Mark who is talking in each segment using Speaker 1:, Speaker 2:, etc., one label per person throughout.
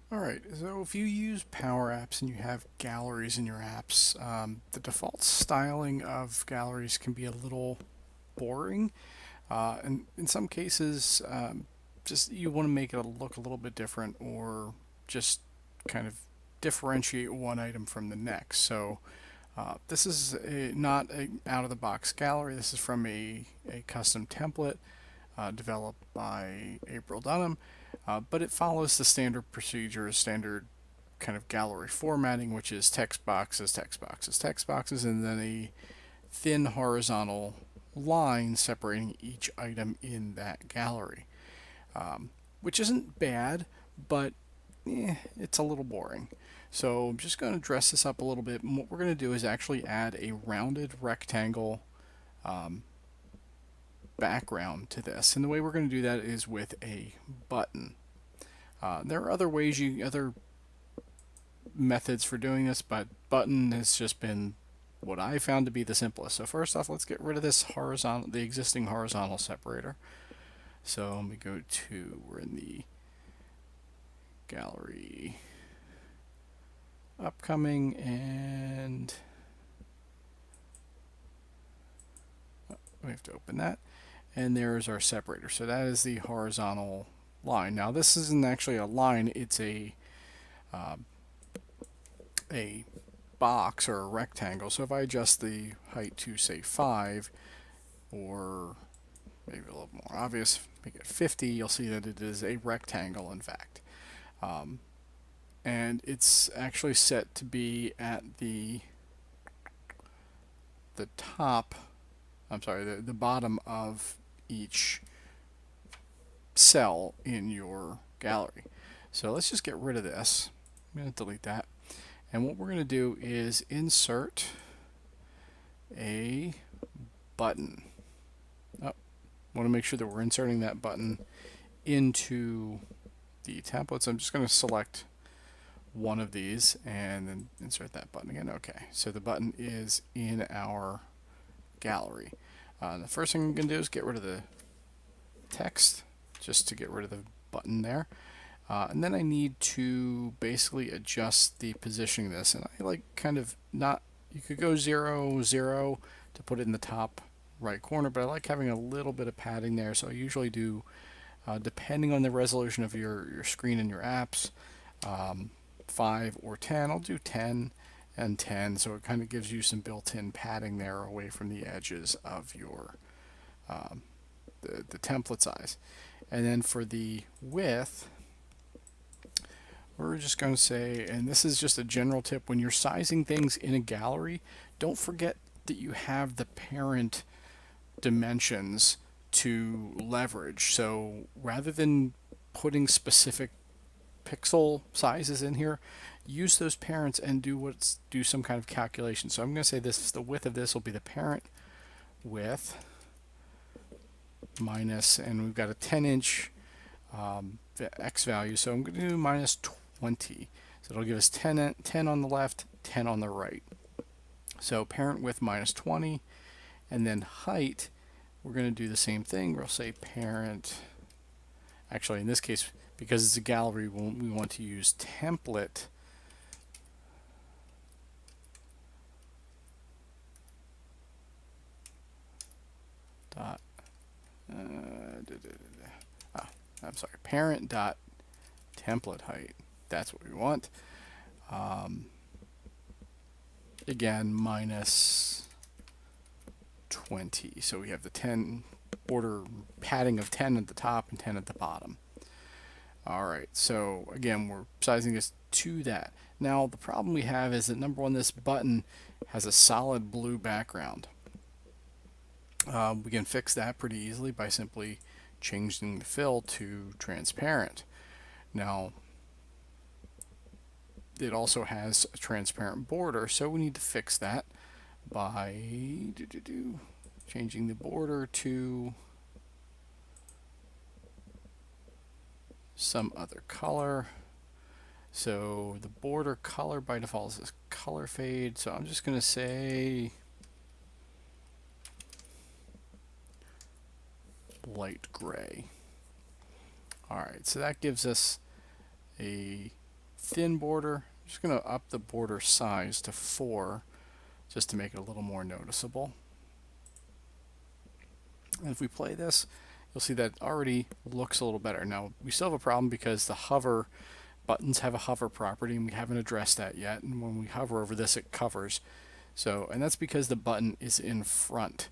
Speaker 1: Alright, so if you use Power Apps and you have galleries in your apps, the default styling of galleries can be a little boring. And in some cases, just you want to make it look a little bit different or just kind of differentiate one item from the next. So this is not an out-of-the-box gallery. This is from a custom template developed by April Dunham, but it follows the standard procedure, standard kind of gallery formatting, which is text boxes, text boxes, text boxes, and then a thin horizontal line separating each item in that gallery, which isn't bad, but it's a little boring. So I'm just going to dress this up a little bit. And what we're going to do is actually add a rounded rectangle um, background to this. And the way we're going to do that is with a button. There are other ways, other methods for doing this, but button has just been what I found to be the simplest. So first off, let's get rid of this horizontal, the existing horizontal separator. So let me go to, we're in the gallery upcoming, and we have to open that, and there's our separator. So that is the horizontal line. Now this isn't actually a line, it's a box or a rectangle. So if I adjust the height to say 5, or maybe a little more obvious, make it 50, you'll see that it is a rectangle in fact. And it's actually set to be at the top, I'm sorry, the bottom of each cell in your gallery. So let's just get rid of this. I'm going to delete that. And what we're going to do is insert a button. Oh, want to make sure that we're inserting that button into the template. So I'm just going to select one of these and then insert that button again. Okay, so the button is in our gallery. The first thing I'm going to do is get rid of the text, just to get rid of the button there. And then I need to basically adjust the positioning of this. And I like kind of not, you could go 0, 0 to put it in the top right corner, but I like having a little bit of padding there. So I usually do, depending on the resolution of your screen and your apps, 5 or 10. I'll do 10 and 10, so it kind of gives you some built-in padding there away from the edges of your the template size. And then for the width, we're just going to say, and this is just a general tip, when you're sizing things in a gallery, don't forget that you have the parent dimensions to leverage. So rather than putting specific pixel sizes in here, use those parents and do some kind of calculation. So I'm going to say this, the width of this will be the parent width minus, and we've got a 10-inch X value, so I'm going to do minus 20. So it'll give us 10 on the left, 10 on the right. So parent width minus 20, and then height, we're going to do the same thing. We'll say parent, actually in this case, because it's a gallery, we want to use template dot I'm sorry, parent dot template height. That's what we want. Again, minus 20. So we have the 10 order padding of 10 at the top and 10 at the bottom. Alright, so again, we're sizing this to that. Now, the problem we have is that number one, this button has a solid blue background. We can fix that pretty easily by simply changing the fill to transparent. Now, it also has a transparent border, so we need to fix that by changing the border to some other color. So the border color by default is color fade, so I'm just going to say light gray. Alright, so that gives us a thin border. I'm just going to up the border size to 4 just to make it a little more noticeable. And if we play this, you'll see that it already looks a little better. Now, we still have a problem because the hover buttons have a hover property, and we haven't addressed that yet. And when we hover over this, it covers. So, and that's because the button is in front.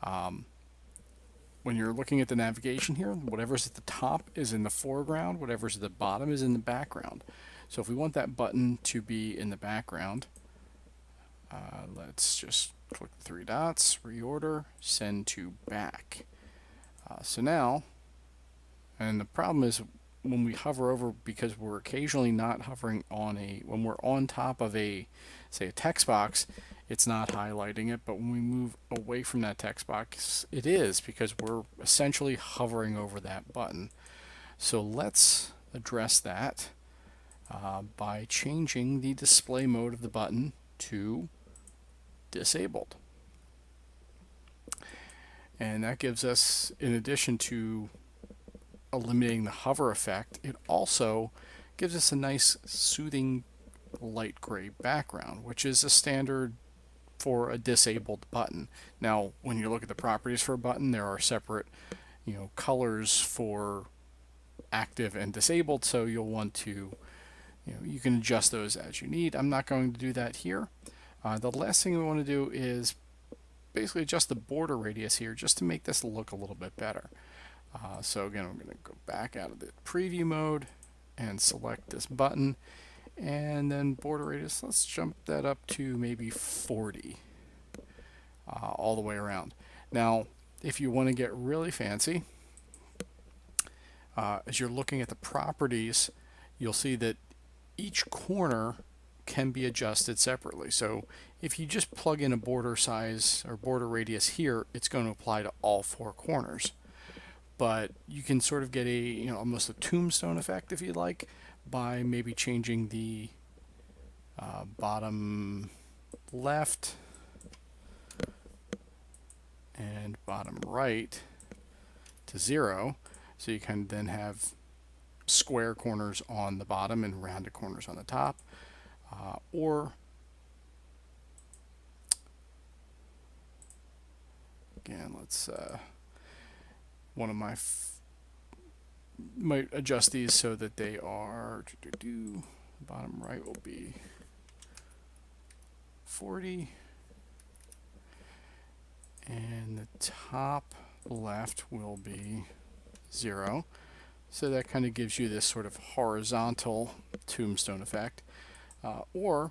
Speaker 1: When you're looking at the navigation here, whatever's at the top is in the foreground, whatever's at the bottom is in the background. So if we want that button to be in the background, let's just click the 3 dots, reorder, send to back. So now, and the problem is when we hover over, because we're occasionally not hovering on when we're on top of say a text box, it's not highlighting it, but when we move away from that text box, it is, because we're essentially hovering over that button. So let's address that by changing the display mode of the button to disabled. And that gives us, in addition to eliminating the hover effect, it also gives us a nice soothing light gray background, which is a standard for a disabled button. Now, when you look at the properties for a button, there are separate, colors for active and disabled, so you'll want to, you can adjust those as you need. I'm not going to do that here. The last thing we want to do is basically adjust the border radius here just to make this look a little bit better. So again, I'm going to go back out of the preview mode and select this button, and then border radius, let's jump that up to maybe 40 all the way around. Now, if you want to get really fancy, as you're looking at the properties, you'll see that each corner can be adjusted separately. So if you just plug in a border size or border radius here, it's going to apply to all 4 corners. But you can sort of get a, almost a tombstone effect, if you like, by maybe changing the bottom left and bottom right to 0. So you can then have square corners on the bottom and rounded corners on the top. Or again, let's one of my might adjust these so that they are bottom right will be 40 and the top left will be 0. So that kind of gives you this sort of horizontal tombstone effect. Or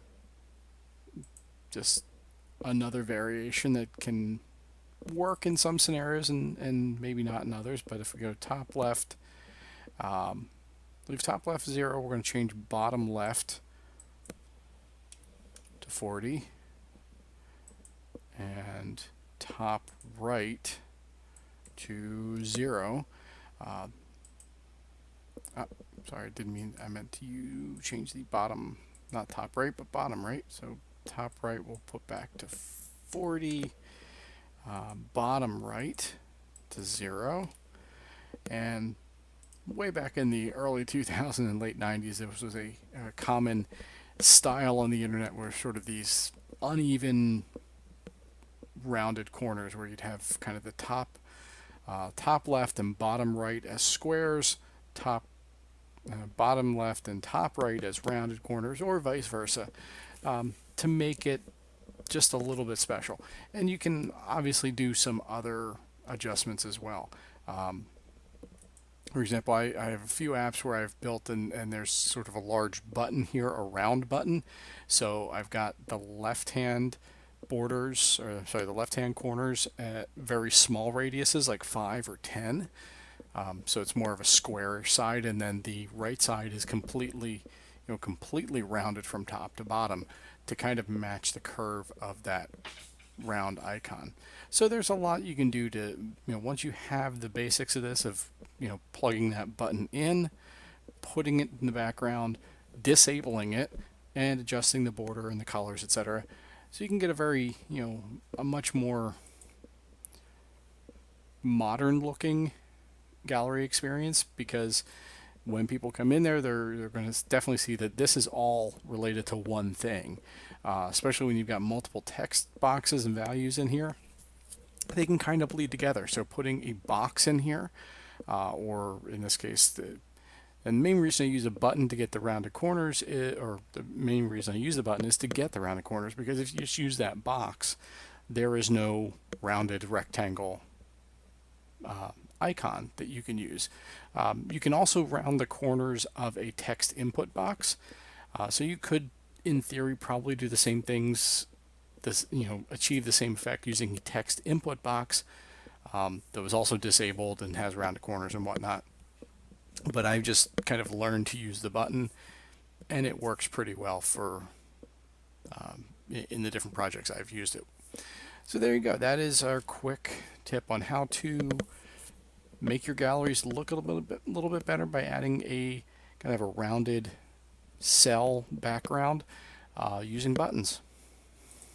Speaker 1: just another variation that can work in some scenarios and maybe not in others. But if we go top left, leave top left 0, we're going to change bottom left to 40 and top right to 0. Sorry, I meant to change the bottom, not top right, but bottom right. So top right we'll put back to 40, bottom right to 0. And way back in the early 2000s and late 90s, there was a common style on the internet where sort of these uneven rounded corners where you'd have kind of the top left and bottom right as squares, bottom left and top right as rounded corners, or vice versa, to make it just a little bit special. And you can obviously do some other adjustments as well. For example, I have a few apps where I've built and there's sort of a large button here, a round button. So I've got the left-hand borders, or sorry, the left-hand corners at very small radiuses, like 5 or 10. So it's more of a square side, and then the right side is completely rounded from top to bottom to kind of match the curve of that round icon. So there's a lot you can do to, once you have the basics of this, of plugging that button in, putting it in the background, disabling it, and adjusting the border and the colors, etc. So you can get a very, a much more modern looking gallery experience, because when people come in there, they're going to definitely see that this is all related to one thing, especially when you've got multiple text boxes and values in here. They can kind of bleed together. So putting a box in here, or in this case, and the main reason I use a button to get the rounded corners, or the main reason I use the button is to get the rounded corners, because if you just use that box, there is no rounded rectangle icon that you can use. You can also round the corners of a text input box. So you could, in theory, probably do the same things, achieve the same effect using a text input box that was also disabled and has rounded corners and whatnot. But I've just kind of learned to use the button, and it works pretty well for in the different projects I've used it. So there you go. That is our quick tip on how to make your galleries look a little bit better by adding a kind of a rounded cell background using buttons.